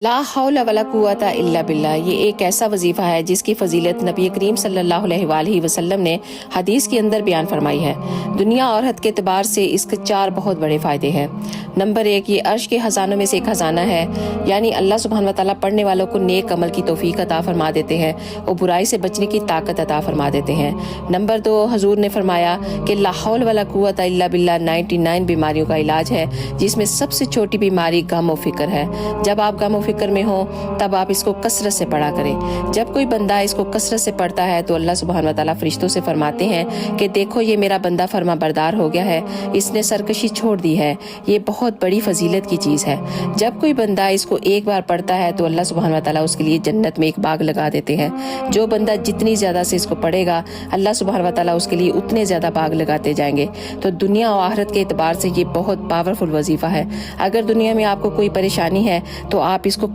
لا حول ولا قوت الا باللہ، یہ ایک ایسا وظیفہ ہے جس کی فضیلت نبی کریم صلی اللہ علیہ وآلہ وسلم نے حدیث کے اندر بیان فرمائی ہے۔ دنیا اور آخرت کے اعتبار سے اس کے 4 بہت بڑے فائدے ہیں۔ نمبر 1، یہ عرش کے خزانوں میں سے ایک خزانہ ہے، یعنی اللہ سبحانہ وتعالیٰ پڑھنے والوں کو نیک عمل کی توفیق عطا فرما دیتے ہیں اور برائی سے بچنے کی طاقت عطا فرما دیتے ہیں۔ نمبر 2، حضور نے فرمایا کہ لا حول ولا قوت الا باللہ 99 بیماریوں کا علاج ہے، جس میں سب سے چھوٹی بیماری غم و فکر ہے۔ جب آپ غم و فکر میں ہوں تب آپ اس کو کثرت سے پڑھا کریں۔ جب کوئی بندہ اس کو کثرت سے پڑھتا ہے تو اللہ سبحانہ وتعالیٰ فرشتوں سے فرماتے ہیں کہ دیکھو یہ میرا بندہ فرما بردار ہو گیا ہے، اس نے سرکشی چھوڑ دی ہے۔ یہ بہت بڑی فضیلت کی چیز ہے۔ جب کوئی بندہ اس کو ایک بار پڑھتا ہے تو اللہ سبحانہ وتعالیٰ اس کے لیے جنت میں ایک باغ لگا دیتے ہیں۔ جو بندہ جتنی زیادہ سے اس کو پڑھے گا اللہ سبحانہ وتعالیٰ اس کے لیے اتنے زیادہ باغ لگاتے جائیں گے۔ تو دنیا و آخرت کے اعتبار سے یہ بہت پاورفل وظیفہ ہے۔ اگر دنیا میں آپ کو کوئی پریشانی ہے تو آپ اس